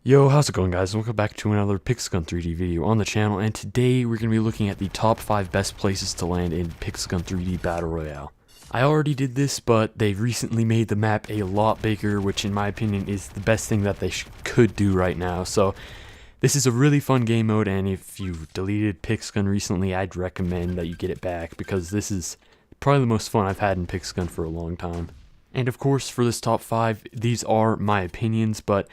Yo, how's it going, guys? Welcome back to another Pixelgun 3D video on the channel, and today we're going to be looking at the top 5 best places to land in Pixelgun 3D Battle Royale. I already did this, but they recently made the map a lot bigger, which in my opinion is the best thing that they could do right now. So this is a really fun game mode, and if you deleted Pixelgun recently, I'd recommend that you get it back, because this is probably the most fun I've had in Pixelgun for a long time. And of course, for this top 5, these are my opinions, but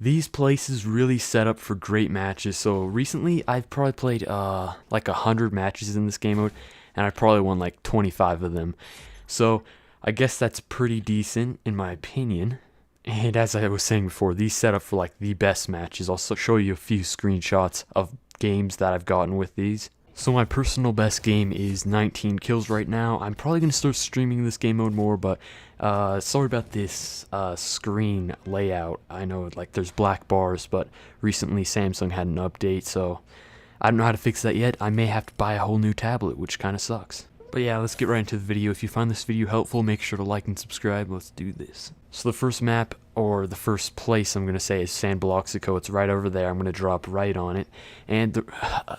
these places really set up for great matches. So recently I've probably played like 100 matches in this game mode, and I probably won like 25 of them. So I guess that's pretty decent in my opinion. And as I was saying before, these set up for like the best matches. I'll show you a few screenshots of games that I've gotten with these. So my personal best game is 19 kills right now. I'm probably going to start streaming this game mode more, but sorry about this screen layout. I know like there's black bars, but recently Samsung had an update, so I don't know how to fix that yet. I may have to buy a whole new tablet, which kind of sucks. But yeah, let's get right into the video. If you find this video helpful, make sure to like and subscribe. Let's do this. So the first map, or the first place I'm going to say, is Sandbox. It's right over there. I'm going to drop right on it. And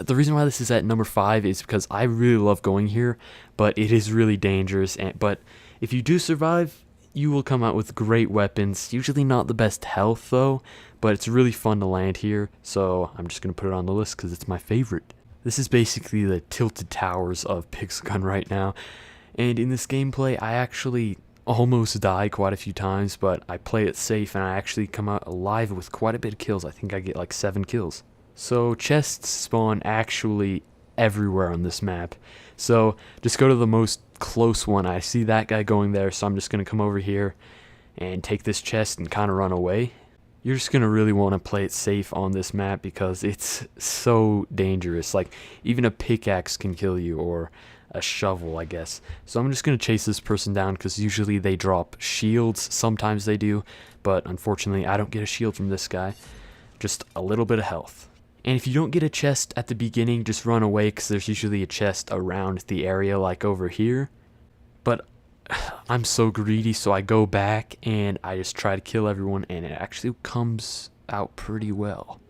the reason why this is at number 5 is because I really love going here, but it is really dangerous. But if you do survive, you will come out with great weapons. Usually not the best health though, but it's really fun to land here. So I'm just going to put it on the list because it's my favorite. This is basically the tilted towers of Pixelgun right now, and in this gameplay I actually almost die quite a few times, but I play it safe and I actually come out alive with quite a bit of kills. I think I get like 7 kills. So chests spawn actually everywhere on this map, so just go to the most close one. I see that guy going there, so I'm just going to come over here and take this chest and kind of run away. You're just going to really want to play it safe on this map because it's so dangerous. Like, even a pickaxe can kill you, or a shovel, I guess. So I'm just going to chase this person down because usually they drop shields. Sometimes they do, but unfortunately I don't get a shield from this guy. Just a little bit of health. And if you don't get a chest at the beginning, just run away because there's usually a chest around the area, like over here. But I'm so greedy, so I go back and I just try to kill everyone, and it actually comes out pretty well.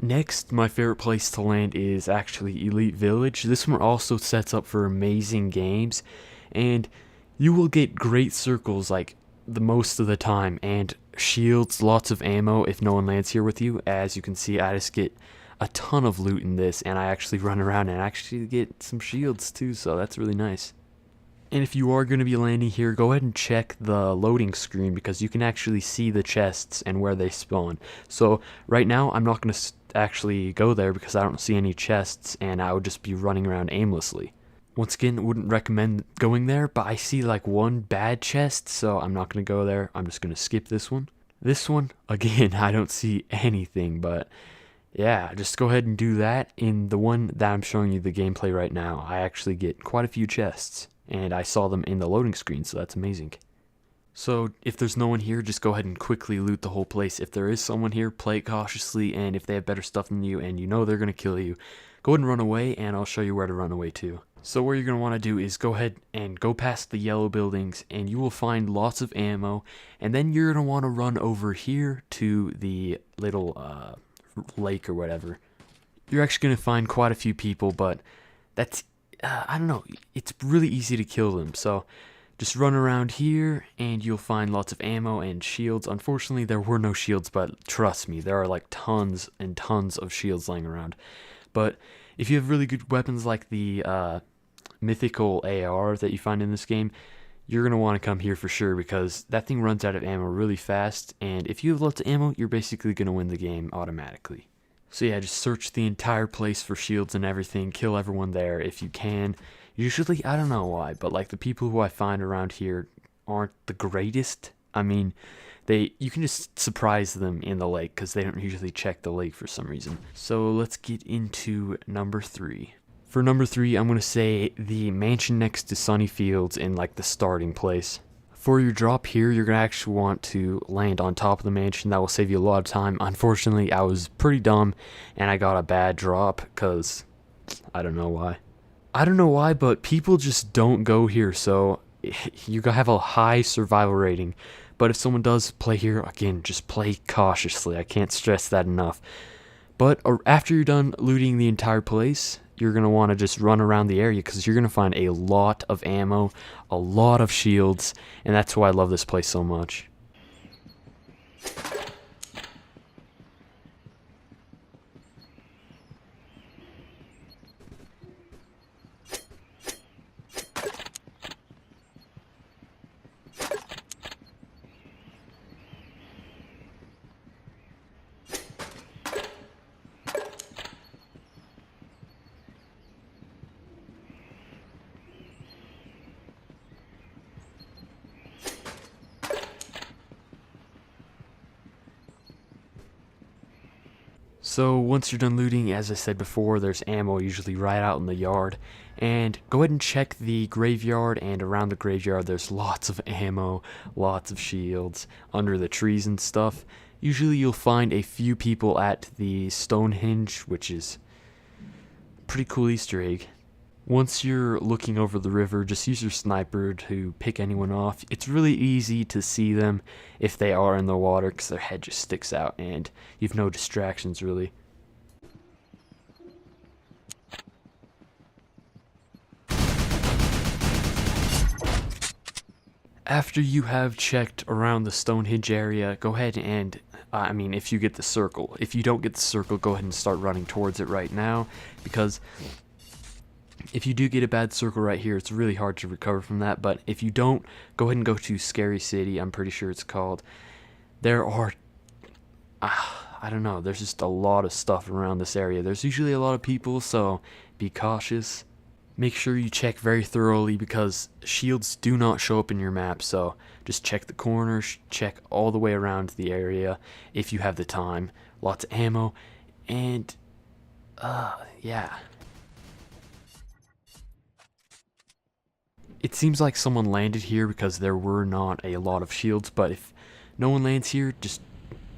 Next, my favorite place to land is actually Elite Village. This one also sets up for amazing games, and you will get great circles like the most of the time, and shields, lots of ammo if no one lands here with you. As you can see, I just get a ton of loot in this, and I actually run around and actually get some shields too, so that's really nice. And if you are going to be landing here, go ahead and check the loading screen because you can actually see the chests and where they spawn. So right now I'm not going to actually go there because I don't see any chests, and I would just be running around aimlessly. Once again, wouldn't recommend going there, but I see like one bad chest, so I'm not going to go there. I'm just going to skip this one. This one, again, I don't see anything, but yeah, just go ahead and do that. In the one that I'm showing you the gameplay right now, I actually get quite a few chests, and I saw them in the loading screen, so that's amazing. So if there's no one here, just go ahead and quickly loot the whole place. If there is someone here, play it cautiously, and if they have better stuff than you and you know they're going to kill you, go ahead and run away, and I'll show you where to run away to. So what you're going to want to do is go ahead and go past the yellow buildings, and you will find lots of ammo, and then you're going to want to run over here to the little lake or whatever. You're actually going to find quite a few people, but that's I don't know, it's really easy to kill them, so Just run around here and you'll find lots of ammo and shields. Unfortunately, there were no shields, but trust me, there are like tons and tons of shields laying around. But if you have really good weapons like the mythical AR that you find in this game, you're going to want to come here for sure because that thing runs out of ammo really fast, and if you have lots of ammo, you're basically going to win the game automatically. So yeah, just search the entire place for shields and everything, kill everyone there if you can. Usually, I don't know why, but like the people who I find around here aren't the greatest. I mean, you can just surprise them in the lake because they don't usually check the lake for some reason. So let's get into number 3. For number 3, I'm going to say the mansion next to Sunny Fields in like the starting place. For your drop here, you're going to actually want to land on top of the mansion. That will save you a lot of time. Unfortunately, I was pretty dumb and I got a bad drop because I don't know why. I don't know why, but people just don't go here, so you have a high survival rating. But if someone does play here, again, just play cautiously. I can't stress that enough. But after you're done looting the entire place, you're going to want to just run around the area because you're going to find a lot of ammo, a lot of shields, and that's why I love this place so much. So once you're done looting, as I said before, there's ammo usually right out in the yard. And go ahead and check the graveyard, and around the graveyard there's lots of ammo, lots of shields, under the trees and stuff. Usually you'll find a few people at the Stonehenge, which is a pretty cool Easter egg. Once you're looking over the river, just use your sniper to pick anyone off. It's really easy to see them if they are in the water because their head just sticks out and you have no distractions really. After you have checked around the Stonehenge area, go ahead and, if you get the circle. If you don't get the circle, go ahead and start running towards it right now because if you do get a bad circle right here, it's really hard to recover from that. But if you don't, go ahead and go to Scary City, I'm pretty sure it's called. There are, I don't know, there's just a lot of stuff around this area. There's usually a lot of people, so be cautious. Make sure you check very thoroughly because shields do not show up in your map, so just check the corners, check all the way around the area if you have the time. Lots of ammo, and, yeah. It seems like someone landed here because there were not a lot of shields, but if no one lands here,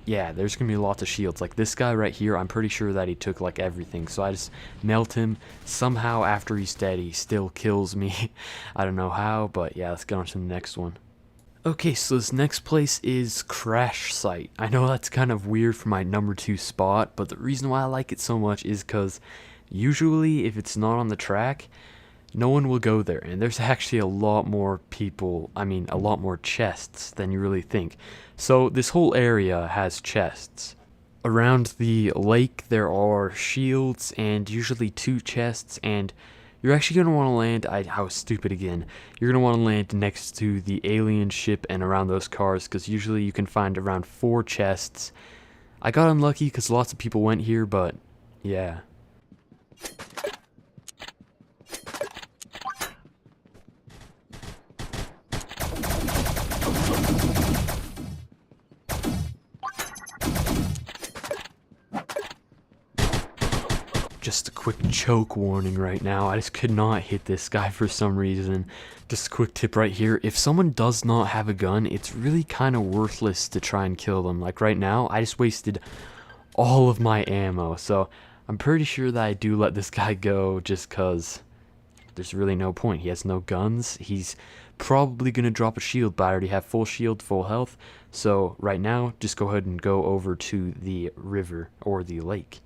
yeah, there's gonna be lots of shields. Like this guy right here, I'm pretty sure that he took like everything, so I just melt him. Somehow after he's dead, he still kills me. I don't know how, but yeah, let's get on to the next one. Okay, so this next place is Crash Site. I know that's kind of weird for my number 2 spot, but the reason why I like it so much is because usually if it's not on the track, no one will go there, and there's actually a lot more people, a lot more chests than you really think. So this whole area has chests. Around the lake there are shields and usually 2 chests, and you're actually going to want to land, I was stupid again, you're going to want to land next to the alien ship and around those cars, because usually you can find around 4 chests. I got unlucky because lots of people went here, but yeah. Just a quick choke warning right now. I just could not hit this guy for some reason. Just a quick tip right here. If someone does not have a gun, it's really kind of worthless to try and kill them. Like right now, I just wasted all of my ammo. So I'm pretty sure that I do let this guy go just because there's really no point. He has no guns. He's probably going to drop a shield, but I already have full shield, full health. So right now, just go ahead and go over to the river or the lake.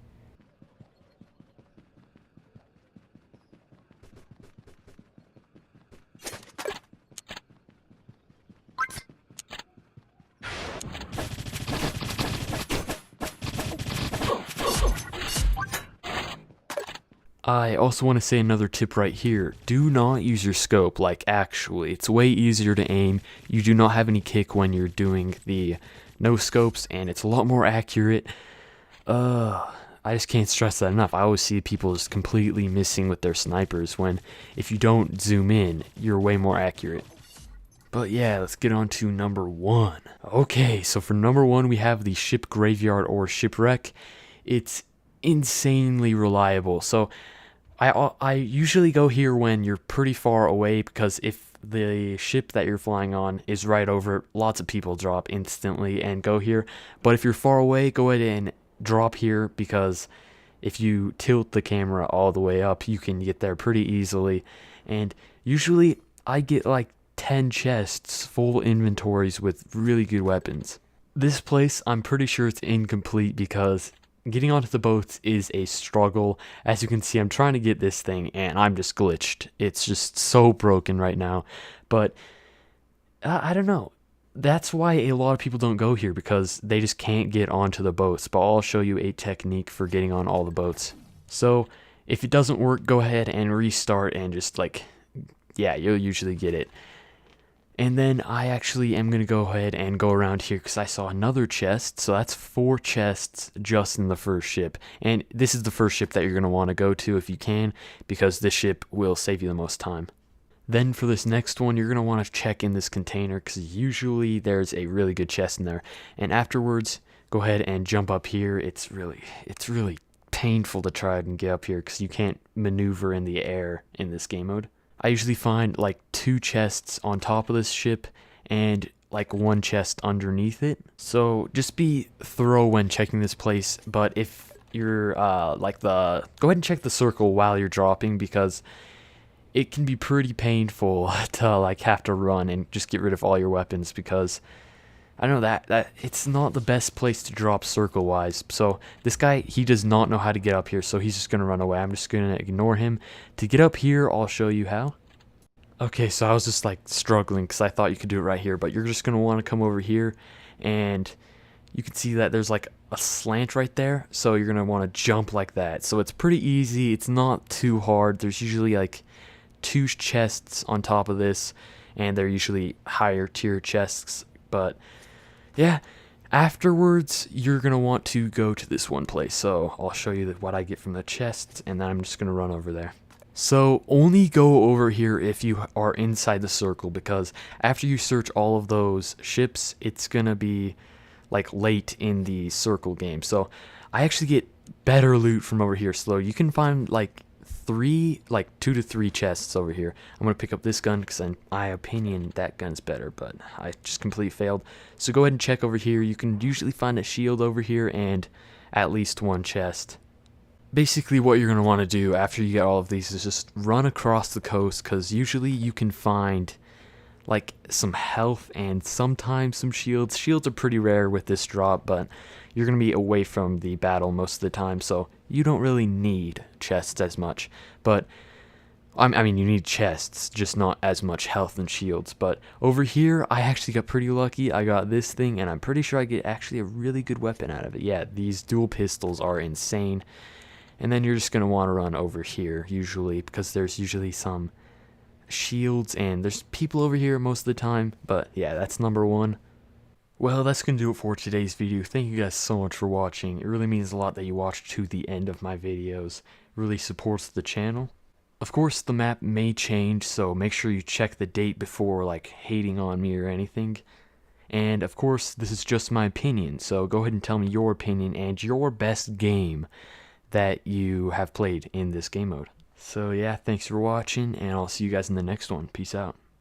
I also want to say another tip right here. Do not use your scope, like actually. It's way easier to aim. You do not have any kick when you're doing the no scopes, and it's a lot more accurate. I just can't stress that enough. I always see people just completely missing with their snipers when if you don't zoom in, you're way more accurate. But yeah, let's get on to number 1. Okay, so for number 1, we have the ship graveyard or shipwreck. It's insanely reliable. So I usually go here when you're pretty far away, because if the ship that you're flying on is right over it, lots of people drop instantly and go here. But if you're far away, go ahead and drop here, because if you tilt the camera all the way up, you can get there pretty easily. And usually I get like 10 chests, full inventories with really good weapons. This place, I'm pretty sure it's incomplete because getting onto the boats is a struggle. As you can see, I'm trying to get this thing and I'm just glitched. It's just so broken right now. But I don't know. That's why a lot of people don't go here, because they just can't get onto the boats. But I'll show you a technique for getting on all the boats. So if it doesn't work, go ahead and restart and just yeah, you'll usually get it. And then I actually am going to go ahead and go around here because I saw another chest. So that's 4 chests just in the first ship. And this is the first ship that you're going to want to go to if you can, because this ship will save you the most time. Then for this next one, you're going to want to check in this container, because usually there's a really good chest in there. And afterwards, go ahead and jump up here. It's really painful to try and get up here because you can't maneuver in the air in this game mode. I usually find like 2 chests on top of this ship and like 1 chest underneath it. So just be thorough when checking this place. But if you're go ahead and check the circle while you're dropping, because it can be pretty painful to like have to run and just get rid of all your weapons, because I know that it's not the best place to drop circle wise. So this guy, he does not know how to get up here, so he's just gonna run away. I'm just gonna ignore him. To get up here, I'll show you how. Okay, so I was just like struggling because I thought you could do it right here, but you're just gonna want to come over here, and you can see that there's like a slant right there. So you're gonna want to jump like that. So it's pretty easy. It's not too hard. There's usually like 2 chests on top of this, and they're usually higher tier chests. But yeah, afterwards you're gonna want to go to this one place. So I'll show you what I get from the chests, and then I'm just gonna run over there. So only go over here if you are inside the circle, because after you search all of those ships, it's gonna be like late in the circle game. So I actually get better loot from over here. So you can find like 2 to 3 chests over here. I'm gonna pick up this gun because in my opinion that gun's better, but I just completely failed. So go ahead and check over here. You can usually find a shield over here and at least 1 chest. Basically what you're gonna want to do after you get all of these is just run across the coast, because usually you can find like some health and sometimes some shields. Shields are pretty rare with this drop, but you're going to be away from the battle most of the time, so you don't really need chests as much. But I mean, you need chests, just not as much health and shields. But over here, I actually got pretty lucky. I got this thing, and I'm pretty sure I get actually a really good weapon out of it. Yeah, these dual pistols are insane. And then you're just going to want to run over here, usually, because there's usually some shields, and there's people over here most of the time. But yeah, that's number 1. Well, that's going to do it for today's video. Thank you guys so much for watching. It really means a lot that you watched to the end of my videos. It really supports the channel. Of course, the map may change, so make sure you check the date before like hating on me or anything. And of course, this is just my opinion, so go ahead and tell me your opinion and your best game that you have played in this game mode. So yeah, thanks for watching, and I'll see you guys in the next one. Peace out.